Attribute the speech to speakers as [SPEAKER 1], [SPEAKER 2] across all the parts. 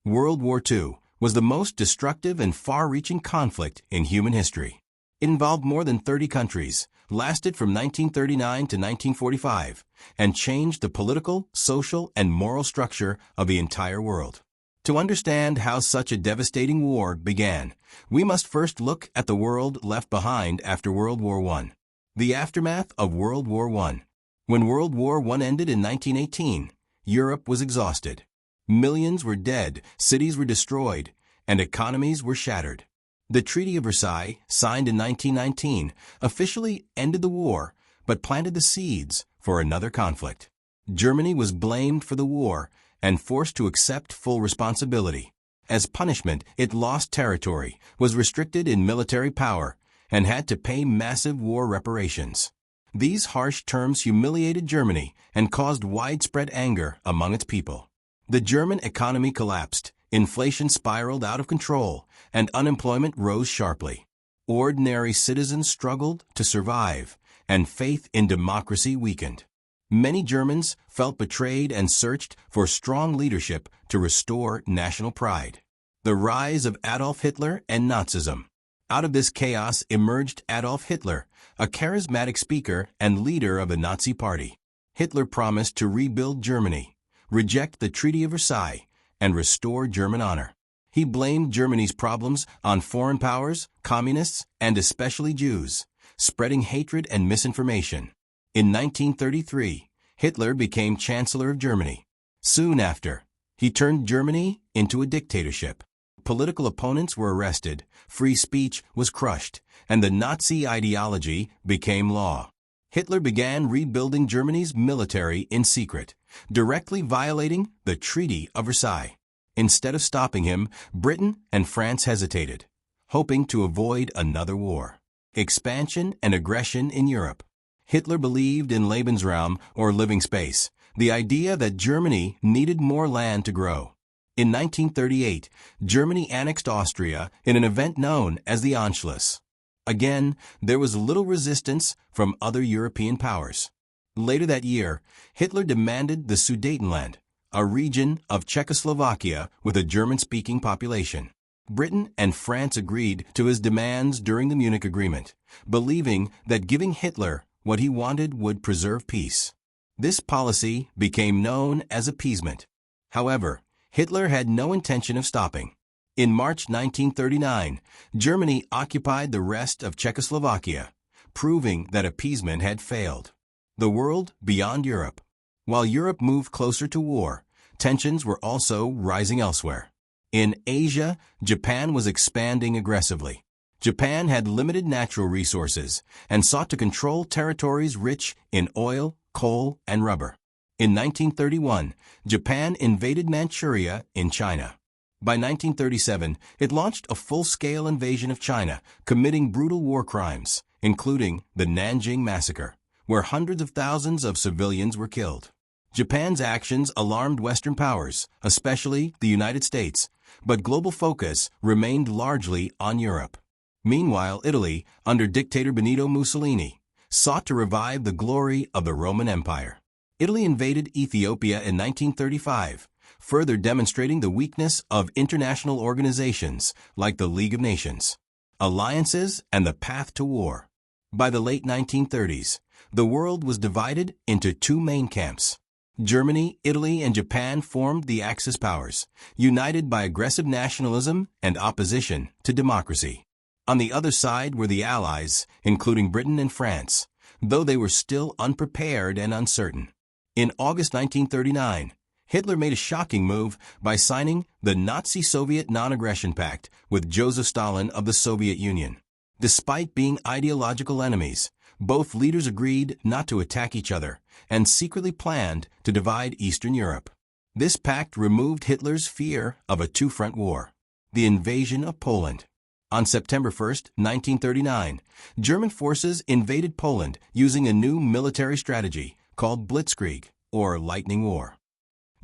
[SPEAKER 1] World War II was the most destructive and far-reaching conflict in human history. It involved more than 30 countries, lasted from 1939 to 1945, and changed the political, social, and moral structure of the entire world. To understand how such a devastating war began, we must first look at the world left behind after World War I. The aftermath of World War I. When World War I ended in 1918, Europe was exhausted. Millions were dead, cities were destroyed, and economies were shattered. The Treaty of Versailles, signed in 1919, officially ended the war, but planted the seeds for another conflict. Germany was blamed for the war and forced to accept full responsibility. As punishment, it lost territory, was restricted in military power, and had to pay massive war reparations. These harsh terms humiliated Germany and caused widespread anger among its people. The German economy collapsed, inflation spiraled out of control, and unemployment rose sharply. Ordinary citizens struggled to survive, and faith in democracy weakened. Many Germans felt betrayed and searched for strong leadership to restore national pride. The rise of Adolf Hitler and Nazism. Out of this chaos emerged Adolf Hitler, a charismatic speaker and leader of the Nazi Party. Hitler promised to rebuild Germany, reject the Treaty of Versailles, and restore German honor. He blamed Germany's problems on foreign powers, communists, and especially Jews, spreading hatred and misinformation. In 1933, Hitler became Chancellor of Germany. Soon after, he turned Germany into a dictatorship. Political opponents were arrested, free speech was crushed, and the Nazi ideology became law. Hitler began rebuilding Germany's military in secret, directly violating the Treaty of Versailles. Instead of stopping him, Britain and France hesitated, hoping to avoid another war. Expansion and aggression in Europe. Hitler believed in Lebensraum, or living space, the idea that Germany needed more land to grow. In 1938, Germany annexed Austria in an event known as the Anschluss. Again, there was little resistance from other European powers. Later that year, Hitler demanded the Sudetenland, a region of Czechoslovakia with a German-speaking population. Britain and France agreed to his demands during the Munich Agreement, believing that giving Hitler what he wanted would preserve peace. This policy became known as appeasement. However, Hitler had no intention of stopping. In March 1939, Germany occupied the rest of Czechoslovakia, proving that appeasement had failed. The world beyond Europe. While Europe moved closer to war, tensions were also rising elsewhere. In Asia, Japan was expanding aggressively. Japan had limited natural resources and sought to control territories rich in oil, coal, and rubber. In 1931, Japan invaded Manchuria in China. By 1937, it launched a full-scale invasion of China, committing brutal war crimes, including the Nanjing Massacre, where hundreds of thousands of civilians were killed. Japan's actions alarmed Western powers, especially the United States, but global focus remained largely on Europe. Meanwhile, Italy, under dictator Benito Mussolini, sought to revive the glory of the Roman Empire. Italy invaded Ethiopia in 1935, further demonstrating the weakness of international organizations like the League of Nations, alliances, and the path to war. By the late 1930s, the world was divided into two main camps. Germany, Italy, and Japan formed the Axis powers, united by aggressive nationalism and opposition to democracy. On the other side were the Allies, including Britain and France, though they were still unprepared and uncertain. In August 1939, Hitler made a shocking move by signing the Nazi-Soviet Non-Aggression Pact with Joseph Stalin of the Soviet Union. Despite being ideological enemies, both leaders agreed not to attack each other and secretly planned to divide Eastern Europe. This pact removed Hitler's fear of a two-front war, the invasion of Poland. On September 1, 1939, German forces invaded Poland using a new military strategy called Blitzkrieg, or lightning war.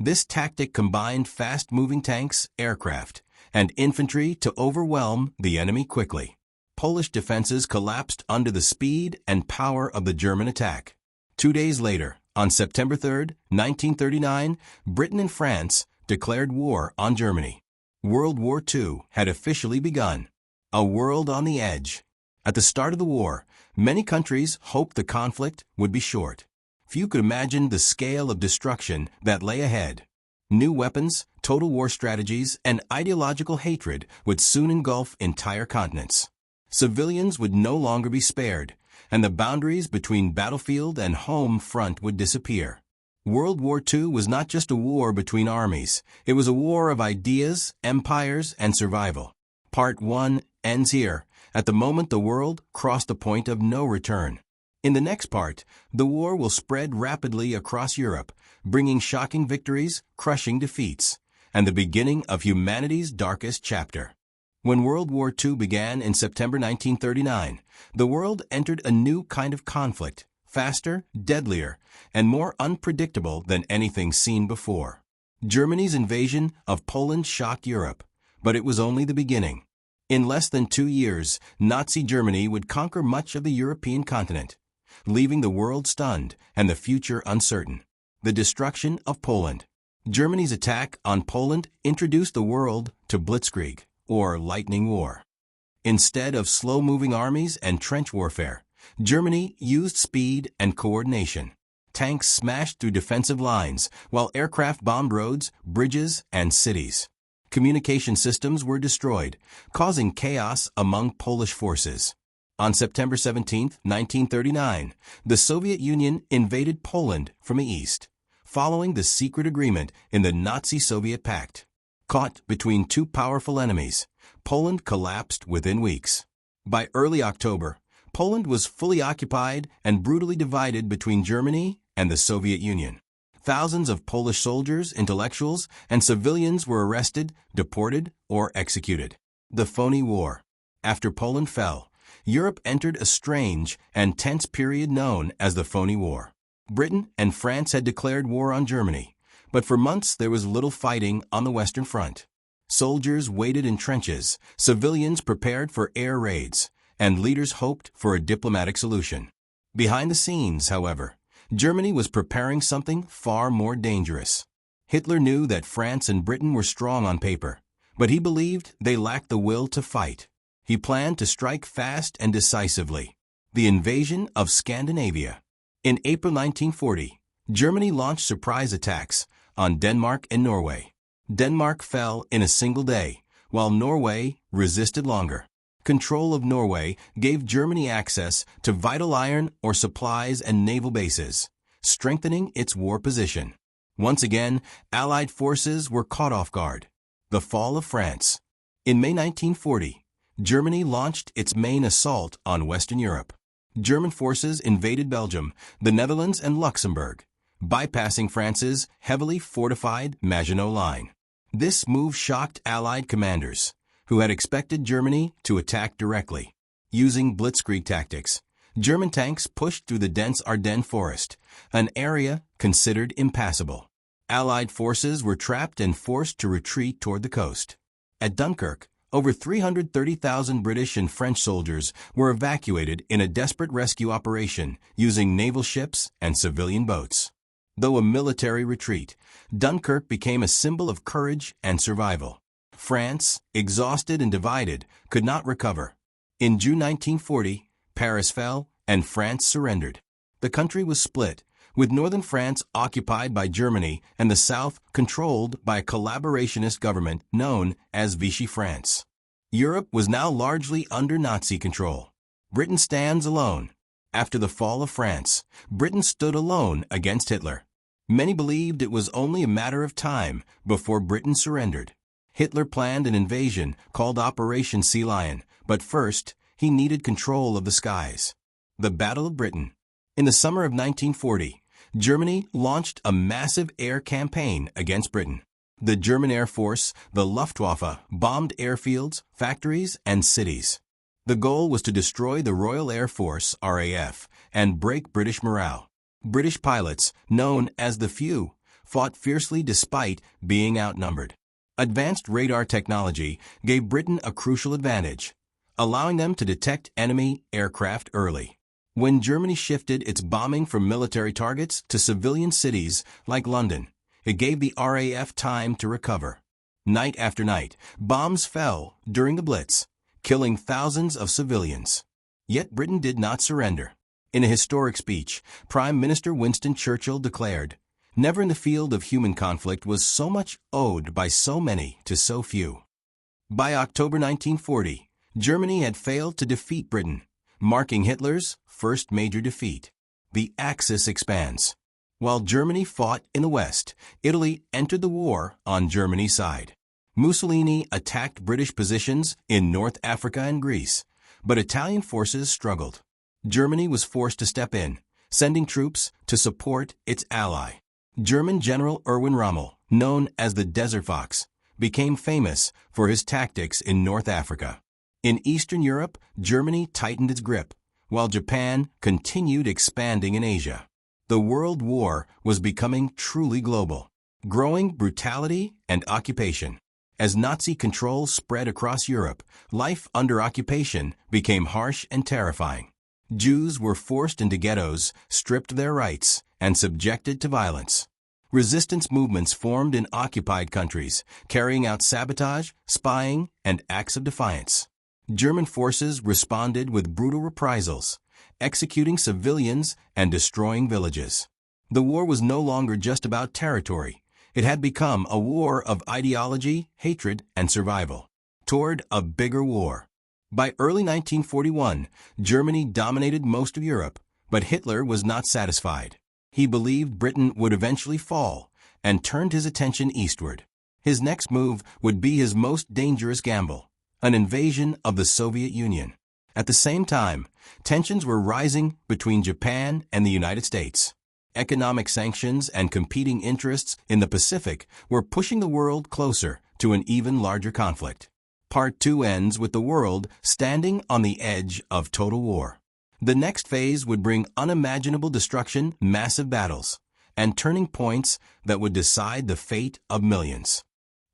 [SPEAKER 1] This tactic combined fast-moving tanks, aircraft, and infantry to overwhelm the enemy quickly. Polish defenses collapsed under the speed and power of the German attack. 2 days later, on September 3, 1939, Britain and France declared war on Germany. World War II had officially begun. A world on the edge. At the start of the war, many countries hoped the conflict would be short. Few could imagine the scale of destruction that lay ahead. New weapons, total war strategies, and ideological hatred would soon engulf entire continents. Civilians would no longer be spared, and the boundaries between battlefield and home front would disappear. World War II was not just a war between armies. It was a war of ideas, empires, and survival. Part 1 ends here, at the moment the world crossed the point of no return. In the next part, the war will spread rapidly across Europe, bringing shocking victories, crushing defeats, and the beginning of humanity's darkest chapter. When World War II began in September 1939, the world entered a new kind of conflict, faster, deadlier, and more unpredictable than anything seen before. Germany's invasion of Poland shocked Europe, but it was only the beginning. In less than 2 years, Nazi Germany would conquer much of the European continent, leaving the world stunned and the future uncertain. The destruction of Poland. Germany's attack on Poland introduced the world to Blitzkrieg, or lightning war. Instead of slow-moving armies and trench warfare, Germany used speed and coordination. Tanks smashed through defensive lines, while aircraft bombed roads, bridges, and cities. Communication systems were destroyed, causing chaos among Polish forces. On September 17, 1939, the Soviet Union invaded Poland from the east, following the secret agreement in the Nazi-Soviet pact. Caught between two powerful enemies, Poland collapsed within weeks. By early October, Poland was fully occupied and brutally divided between Germany and the Soviet Union. Thousands of Polish soldiers, intellectuals, and civilians were arrested, deported, or executed. The Phony War. After Poland fell, Europe entered a strange and tense period known as the Phony War. Britain and France had declared war on Germany, but for months there was little fighting on the Western Front. Soldiers waited in trenches, civilians prepared for air raids, and leaders hoped for a diplomatic solution. Behind the scenes, however, Germany was preparing something far more dangerous. Hitler knew that France and Britain were strong on paper, but he believed they lacked the will to fight. He planned to strike fast and decisively. The invasion of Scandinavia. In April 1940, Germany launched surprise attacks on Denmark and Norway. Denmark fell in a single day, while Norway resisted longer. Control of Norway gave Germany access to vital iron ore supplies and naval bases, strengthening its war position. Once again, Allied forces were caught off guard. The fall of France. In May 1940, Germany launched its main assault on Western Europe. German forces invaded Belgium, the Netherlands, and Luxembourg, bypassing France's heavily fortified Maginot Line. This move shocked Allied commanders, who had expected Germany to attack directly. Using Blitzkrieg tactics, German tanks pushed through the dense Ardennes forest, an area considered impassable. Allied forces were trapped and forced to retreat toward the coast. At Dunkirk, over 330,000 British and French soldiers were evacuated in a desperate rescue operation using naval ships and civilian boats. Though a military retreat, Dunkirk became a symbol of courage and survival. France, exhausted and divided, could not recover. In June 1940, Paris fell and France surrendered. The country was split, with northern France occupied by Germany and the south controlled by a collaborationist government known as Vichy France. Europe was now largely under Nazi control. Britain stands alone. After the fall of France, Britain stood alone against Hitler. Many believed it was only a matter of time before Britain surrendered. Hitler planned an invasion called Operation Sea Lion, but first, he needed control of the skies. The Battle of Britain. In the summer of 1940, Germany launched a massive air campaign against Britain. The German Air Force, the Luftwaffe, bombed airfields, factories, and cities. The goal was to destroy the Royal Air Force, RAF, and break British morale. British pilots, known as the Few, fought fiercely despite being outnumbered. Advanced radar technology gave Britain a crucial advantage, allowing them to detect enemy aircraft early. When Germany shifted its bombing from military targets to civilian cities like London, it gave the RAF time to recover. Night after night, bombs fell during the Blitz, killing thousands of civilians. Yet Britain did not surrender. In a historic speech, Prime Minister Winston Churchill declared, "Never in the field of human conflict was so much owed by so many to so few." By October 1940, Germany had failed to defeat Britain, marking Hitler's first major defeat. The Axis expands. While Germany fought in the West, Italy entered the war on Germany's side. Mussolini attacked British positions in North Africa and Greece, but Italian forces struggled. Germany was forced to step in, sending troops to support its ally. German General Erwin Rommel, known as the Desert Fox, became famous for his tactics in North Africa. In Eastern Europe, Germany tightened its grip, while Japan continued expanding in Asia. The World War was becoming truly global. Growing brutality and occupation. As Nazi control spread across Europe, life under occupation became harsh and terrifying. Jews were forced into ghettos, stripped of their rights, and subjected to violence. Resistance movements formed in occupied countries, carrying out sabotage, spying, and acts of defiance. German forces responded with brutal reprisals, executing civilians and destroying villages. The war was no longer just about territory. It had become a war of ideology, hatred, and survival. Toward a bigger war. By early 1941, Germany dominated most of Europe, but Hitler was not satisfied. He believed Britain would eventually fall and turned his attention eastward. His next move would be his most dangerous gamble, an invasion of the Soviet Union. At the same time, tensions were rising between Japan and the United States. Economic sanctions and competing interests in the Pacific were pushing the world closer to an even larger conflict. Part 2 ends with the world standing on the edge of total war. The next phase would bring unimaginable destruction, massive battles, and turning points that would decide the fate of millions.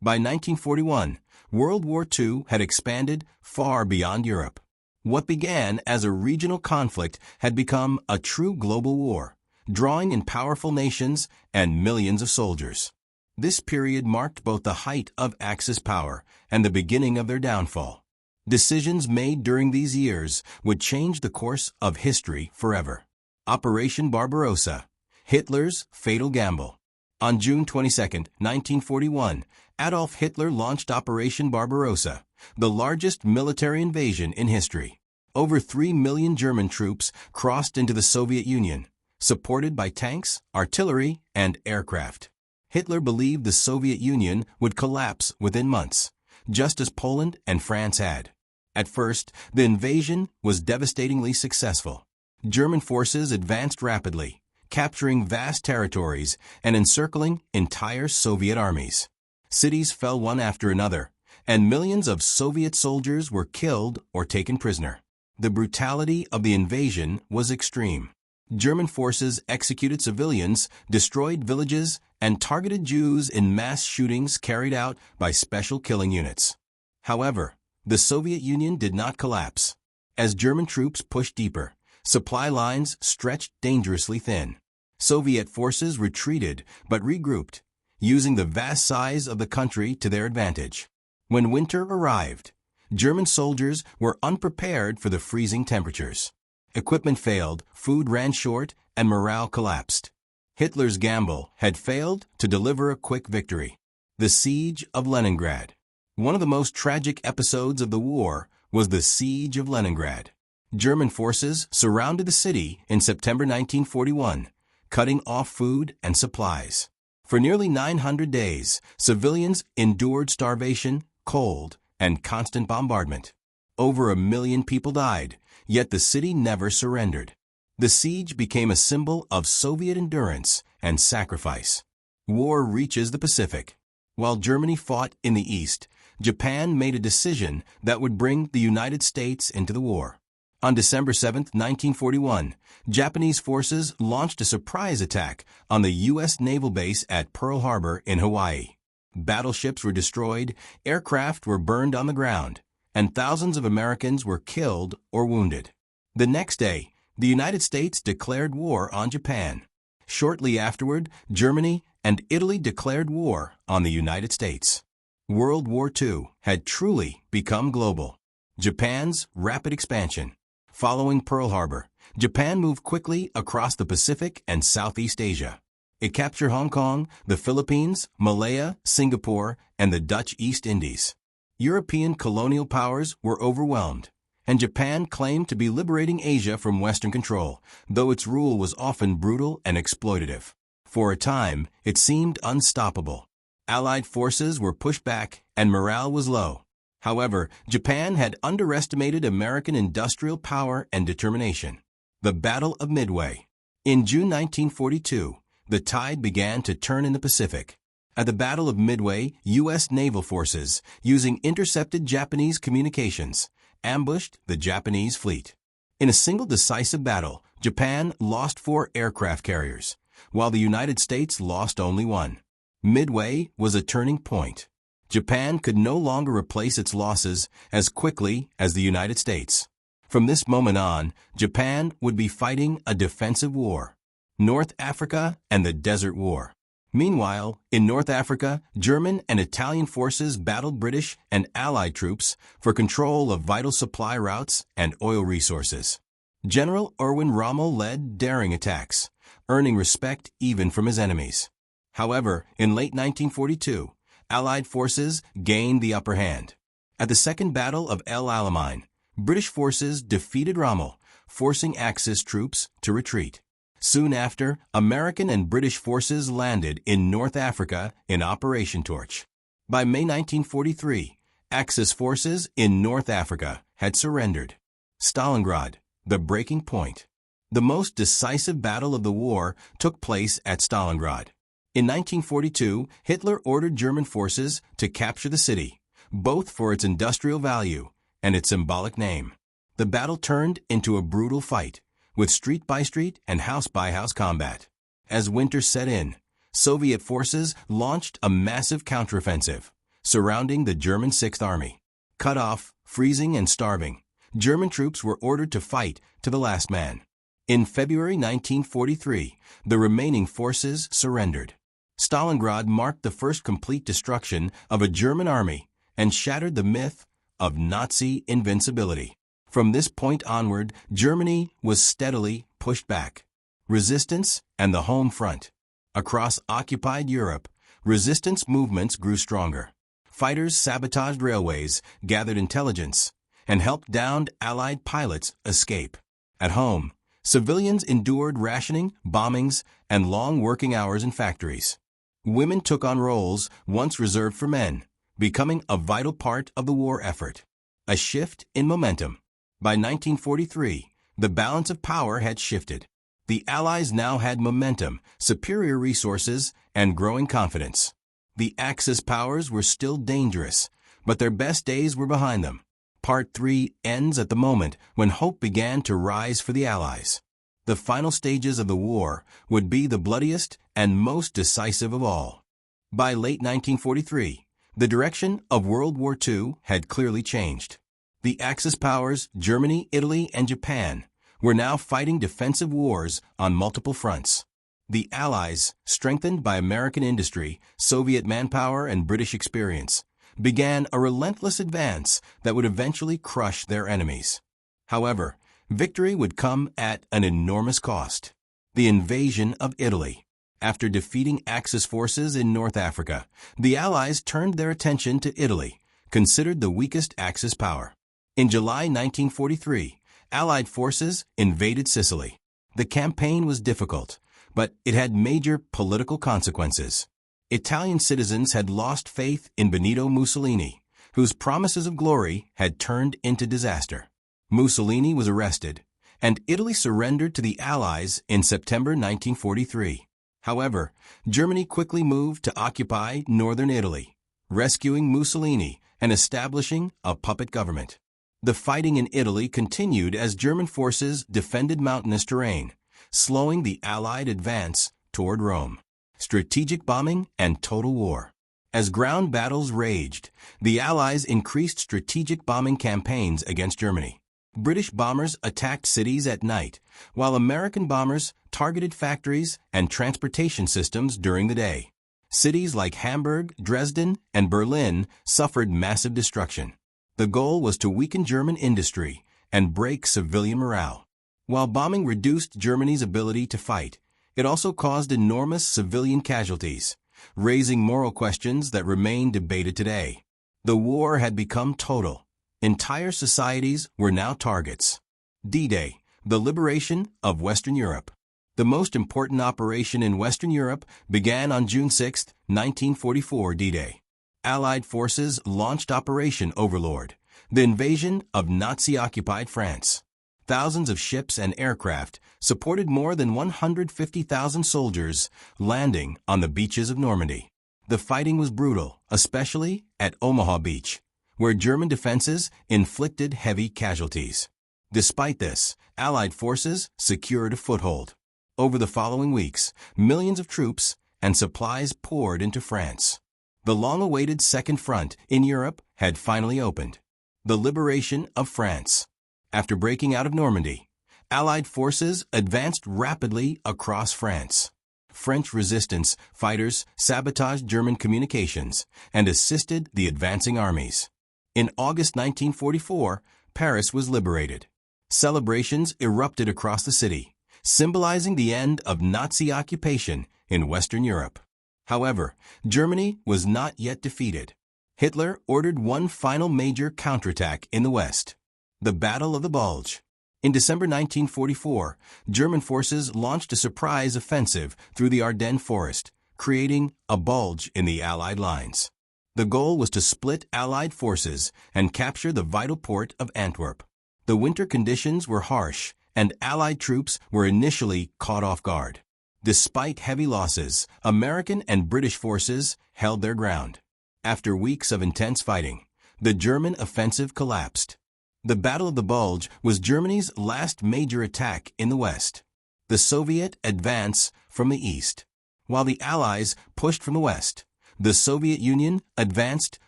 [SPEAKER 1] By 1941, World War II had expanded far beyond Europe. What began as a regional conflict had become a true global war, drawing in powerful nations and millions of soldiers. This period marked both the height of Axis power and the beginning of their downfall. Decisions made during these years would change the course of history forever. Operation Barbarossa, Hitler's fatal gamble. On June 22, 1941, Adolf Hitler launched Operation Barbarossa, the largest military invasion in history. Over 3 million German troops crossed into the Soviet Union, supported by tanks, artillery, and aircraft. Hitler believed the Soviet Union would collapse within months, just as Poland and France had. At first, the invasion was devastatingly successful. German forces advanced rapidly, capturing vast territories and encircling entire Soviet armies. Cities fell one after another, and millions of Soviet soldiers were killed or taken prisoner. The brutality of the invasion was extreme. German forces executed civilians, destroyed villages, and targeted Jews in mass shootings carried out by special killing units. However, the Soviet Union did not collapse. As German troops pushed deeper, supply lines stretched dangerously thin. Soviet forces retreated but regrouped, using the vast size of the country to their advantage. When winter arrived, German soldiers were unprepared for the freezing temperatures. Equipment failed, food ran short, and morale collapsed. Hitler's gamble had failed to deliver a quick victory. The Siege of Leningrad. One of the most tragic episodes of the war was the Siege of Leningrad. German forces surrounded the city in September 1941, cutting off food and supplies. For nearly 900 days, civilians endured starvation, cold, and constant bombardment. Over 1 million people died, yet the city never surrendered. The siege became a symbol of Soviet endurance and sacrifice. War reaches the Pacific. While Germany fought in the East, Japan made a decision that would bring the United States into the war. On December 7, 1941, Japanese forces launched a surprise attack on the U.S. naval base at Pearl Harbor in Hawaii. Battleships were destroyed, aircraft were burned on the ground, and thousands of Americans were killed or wounded. The next day, the United States declared war on Japan. Shortly afterward, Germany and Italy declared war on the United States. World War II had truly become global. Japan's rapid expansion. Following Pearl Harbor, Japan moved quickly across the Pacific and Southeast Asia. It captured Hong Kong, the Philippines, Malaya, Singapore, and the Dutch East Indies. European colonial powers were overwhelmed, and Japan claimed to be liberating Asia from Western control, though its rule was often brutal and exploitative. For a time, it seemed unstoppable. Allied forces were pushed back, and morale was low. However, Japan had underestimated American industrial power and determination. The Battle of Midway. In June 1942, the tide began to turn in the Pacific. At the Battle of Midway, U.S. naval forces, using intercepted Japanese communications, ambushed the Japanese fleet. In a single decisive battle, Japan lost 4 aircraft carriers, while the United States lost only 1. Midway was a turning point. Japan could no longer replace its losses as quickly as the United States. From this moment on, Japan would be fighting a defensive war. North Africa and the Desert War. Meanwhile, in North Africa, German and Italian forces battled British and Allied troops for control of vital supply routes and oil resources. General Erwin Rommel led daring attacks, earning respect even from his enemies. However, in late 1942, Allied forces gained the upper hand. At the Second Battle of El Alamein, British forces defeated Rommel, forcing Axis troops to retreat. Soon after, American and British forces landed in North Africa in Operation Torch. By May 1943, Axis forces in North Africa had surrendered. Stalingrad, the breaking point. The most decisive battle of the war took place at Stalingrad. In 1942, Hitler ordered German forces to capture the city, both for its industrial value and its symbolic name. The battle turned into a brutal fight, with street-by-street and house-by-house combat. As winter set in, Soviet forces launched a massive counteroffensive, surrounding the German Sixth Army. Cut off, freezing, and starving, German troops were ordered to fight to the last man. In February 1943, the remaining forces surrendered. Stalingrad marked the first complete destruction of a German army and shattered the myth of Nazi invincibility. From this point onward, Germany was steadily pushed back. Resistance and the home front. Across occupied Europe, resistance movements grew stronger. Fighters sabotaged railways, gathered intelligence, and helped downed Allied pilots escape. At home, civilians endured rationing, bombings, and long working hours in factories. Women took on roles once reserved for men, becoming a vital part of the war effort. A shift in momentum. By 1943, the balance of power had shifted. The Allies now had momentum, superior resources, and growing confidence. The Axis powers were still dangerous, but their best days were behind them. Part 3 ends at the moment when hope began to rise for the Allies. The final stages of the war would be the bloodiest and most decisive of all. By late 1943, the direction of World War II had clearly changed. The Axis powers, Germany, Italy, and Japan, were now fighting defensive wars on multiple fronts. The Allies, strengthened by American industry, Soviet manpower, and British experience, began a relentless advance that would eventually crush their enemies. However, victory would come at an enormous cost. The invasion of Italy. After defeating Axis forces in North Africa, the Allies turned their attention to Italy, considered the weakest Axis power. In July 1943, Allied forces invaded Sicily. The campaign was difficult, but it had major political consequences. Italian citizens had lost faith in Benito Mussolini, whose promises of glory had turned into disaster. Mussolini was arrested, and Italy surrendered to the Allies in September 1943. However, Germany quickly moved to occupy northern Italy, rescuing Mussolini and establishing a puppet government. The fighting in Italy continued as German forces defended mountainous terrain, slowing the Allied advance toward Rome. Strategic bombing and total war. As ground battles raged, the Allies increased strategic bombing campaigns against Germany. British bombers attacked cities at night, while American bombers targeted factories and transportation systems during the day. Cities like Hamburg, Dresden, and Berlin suffered massive destruction. The goal was to weaken German industry and break civilian morale. While bombing reduced Germany's ability to fight, it also caused enormous civilian casualties, raising moral questions that remain debated today. The war had become total. Entire societies were now targets. D-Day, the liberation of Western Europe. The most important operation in Western Europe began on June 6, 1944, D-Day. Allied forces launched Operation Overlord, the invasion of Nazi-occupied France. Thousands of ships and aircraft supported more than 150,000 soldiers landing on the beaches of Normandy. The fighting was brutal, especially at Omaha Beach, where German defenses inflicted heavy casualties. Despite this, Allied forces secured a foothold. Over the following weeks, millions of troops and supplies poured into France. The long-awaited Second Front in Europe had finally opened. The liberation of France. After breaking out of Normandy, Allied forces advanced rapidly across France. French resistance fighters sabotaged German communications and assisted the advancing armies. In August 1944, Paris was liberated. Celebrations erupted across the city, symbolizing the end of Nazi occupation in Western Europe. However, Germany was not yet defeated. Hitler ordered one final major counterattack in the West, the Battle of the Bulge. In December 1944, German forces launched a surprise offensive through the Ardennes forest, creating a bulge in the Allied lines. The goal was to split Allied forces and capture the vital port of Antwerp. The winter conditions were harsh, and Allied troops were initially caught off guard. Despite heavy losses, American and British forces held their ground. After weeks of intense fighting, the German offensive collapsed. The Battle of the Bulge was Germany's last major attack in the West. The Soviet advance from the east. While the Allies pushed from the west, the Soviet Union advanced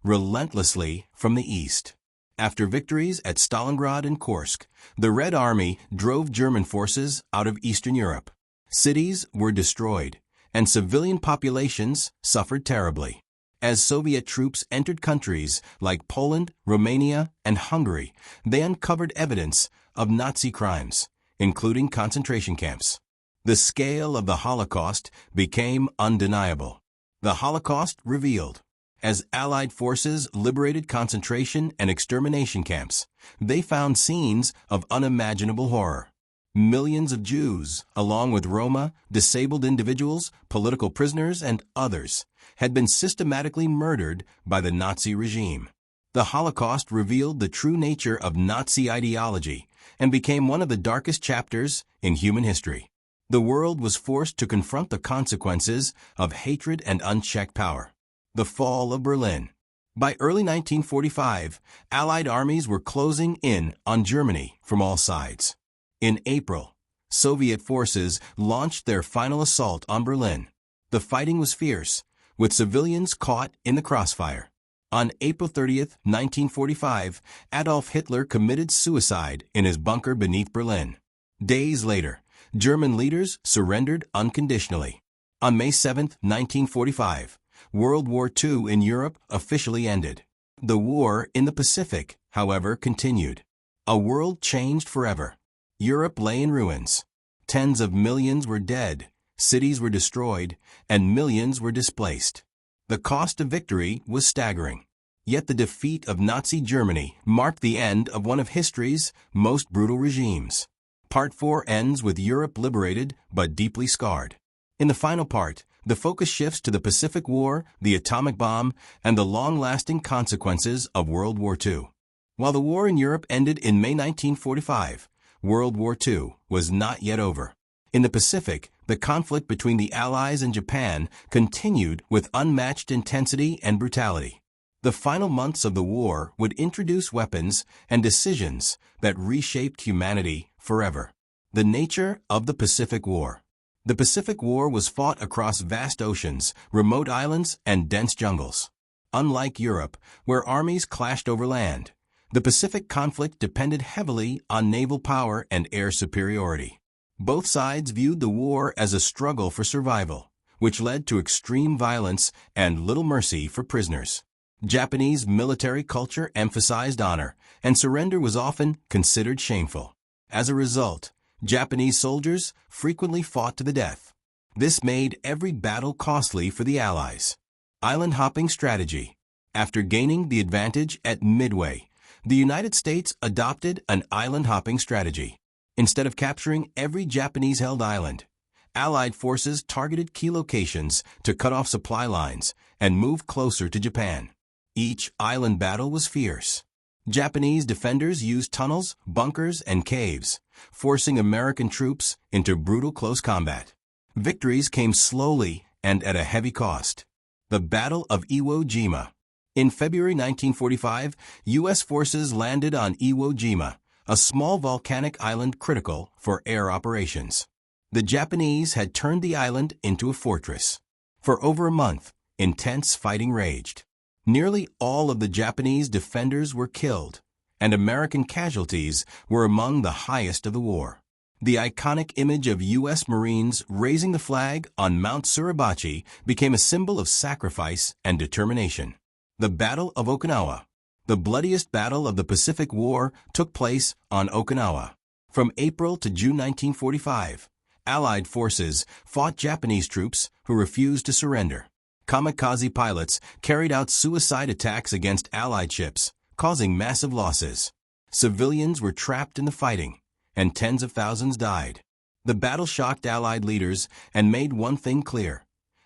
[SPEAKER 1] relentlessly from the east. After victories at Stalingrad and Kursk, the Red Army drove German forces out of Eastern Europe. Cities were destroyed, and civilian populations suffered terribly. As Soviet troops entered countries like Poland, Romania, and Hungary, they uncovered evidence of Nazi crimes, including concentration camps. The scale of the Holocaust became undeniable. The Holocaust revealed. As Allied forces liberated concentration and extermination camps, they found scenes of unimaginable horror. Millions of Jews, along with Roma, disabled individuals, political prisoners, and others, had been systematically murdered by the Nazi regime. The Holocaust revealed the true nature of Nazi ideology and became one of the darkest chapters in human history. The world was forced to confront the consequences of hatred and unchecked power. The fall of Berlin. By early 1945, Allied armies were closing in on Germany from all sides. In April, Soviet forces launched their final assault on Berlin. The fighting was fierce, with civilians caught in the crossfire. On April 30, 1945, Adolf Hitler committed suicide in his bunker beneath Berlin. Days later, German leaders surrendered unconditionally. On May 7, 1945, World War II in Europe officially ended. The war in the Pacific, however, continued. A world changed forever. Europe lay in ruins. Tens of millions were dead, cities were destroyed, and millions were displaced. The cost of victory was staggering. Yet the defeat of Nazi Germany marked the end of one of history's most brutal regimes. Part 4 ends with Europe liberated but deeply scarred. In the final part, the focus shifts to the Pacific War, the atomic bomb, and the long-lasting consequences of World War II. While the war in Europe ended in May 1945, World War II was not yet over. In the Pacific, the conflict between the Allies and Japan continued with unmatched intensity and brutality. The final months of the war would introduce weapons and decisions that reshaped humanity forever. The nature of the Pacific War. The Pacific War was fought across vast oceans, remote islands, and dense jungles. Unlike Europe, where armies clashed over land, the Pacific conflict depended heavily on naval power and air superiority. Both sides viewed the war as a struggle for survival, which led to extreme violence and little mercy for prisoners. Japanese military culture emphasized honor, and surrender was often considered shameful. As a result, Japanese soldiers frequently fought to the death. This made every battle costly for the Allies. Island hopping strategy. After gaining the advantage at Midway, the United States adopted an island hopping strategy. Instead of capturing every Japanese-held island, Allied forces targeted key locations to cut off supply lines and move closer to Japan. Each island battle was fierce. Japanese defenders used tunnels, bunkers, and caves, forcing American troops into brutal close combat. Victories came slowly and at a heavy cost. The Battle of Iwo Jima. In February 1945, U.S. forces landed on Iwo Jima, a small volcanic island critical for air operations. The Japanese had turned the island into a fortress. For over a month, intense fighting raged. Nearly all of the Japanese defenders were killed, and American casualties were among the highest of the war. The iconic image of U.S. Marines raising the flag on Mount Suribachi became a symbol of sacrifice and determination. The Battle of Okinawa. The bloodiest battle of the Pacific War took place on Okinawa. From April to June 1945, Allied forces fought Japanese troops who refused to surrender. Kamikaze pilots carried out suicide attacks against Allied ships, causing massive losses. Civilians were trapped in the fighting, and tens of thousands died. The battle shocked Allied leaders and made one thing clear.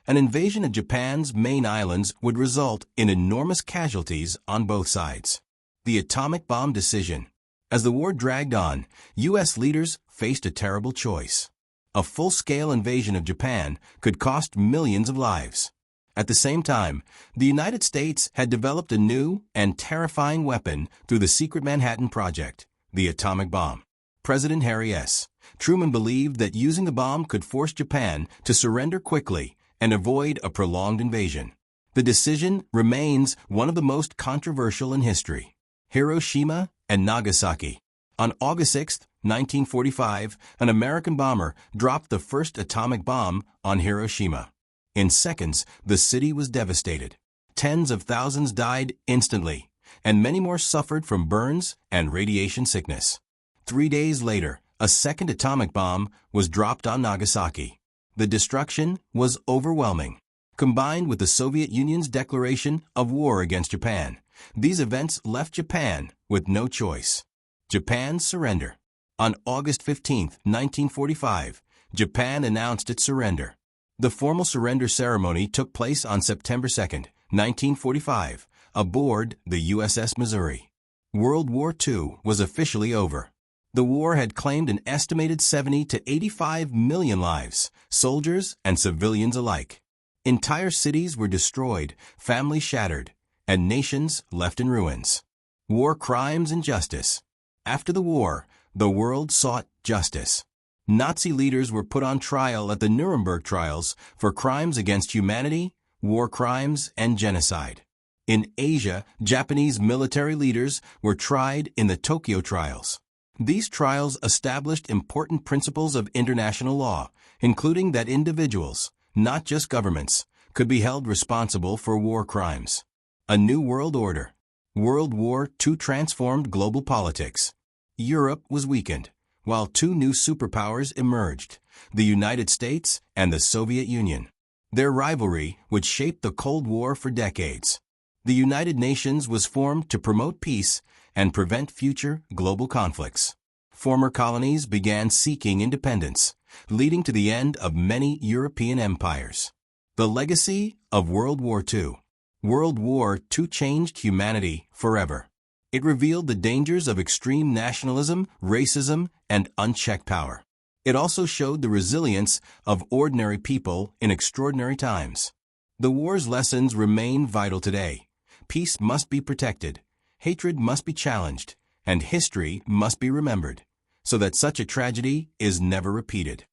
[SPEAKER 1] An invasion of Japan's main islands would result in enormous casualties on both sides. The atomic bomb decision. As the war dragged on, U.S. leaders faced a terrible choice. A full-scale invasion of Japan could cost millions of lives. At the same time, the United States had developed a new and terrifying weapon through the secret Manhattan Project, the atomic bomb. President Harry S. Truman believed that using the bomb could force Japan to surrender quickly and avoid a prolonged invasion. The decision remains one of the most controversial in history. Hiroshima and Nagasaki. On August 6, 1945, an American bomber dropped the first atomic bomb on Hiroshima. In seconds, the city was devastated. Tens of thousands died instantly, and many more suffered from burns and radiation sickness. 3 days later, a second atomic bomb was dropped on Nagasaki. The destruction was overwhelming. Combined with the Soviet Union's declaration of war against Japan, these events left Japan with no choice. Japan's surrender. On August 15, 1945, Japan announced its surrender. The formal surrender ceremony took place on September 2, 1945, aboard the USS Missouri. World War II was officially over. The war had claimed an estimated 70 to 85 million lives, soldiers and civilians alike. Entire cities were destroyed, families shattered, and nations left in ruins. War crimes and justice. After the war, the world sought justice. Nazi leaders were put on trial at the Nuremberg trials for crimes against humanity, war crimes, and genocide. In Asia, Japanese military leaders were tried in the Tokyo trials. These trials established important principles of international law, including that individuals, not just governments, could be held responsible for war crimes. A new world order. World War II transformed global politics. Europe was weakened, while two new superpowers emerged, the United States and the Soviet Union. Their rivalry would shape the Cold War for decades. The United Nations was formed to promote peace and prevent future global conflicts. Former colonies began seeking independence, leading to the end of many European empires. The legacy of World War II. World War II changed humanity forever. It revealed the dangers of extreme nationalism, racism, and unchecked power. It also showed the resilience of ordinary people in extraordinary times. The war's lessons remain vital today. Peace must be protected, hatred must be challenged, and history must be remembered, so that such a tragedy is never repeated.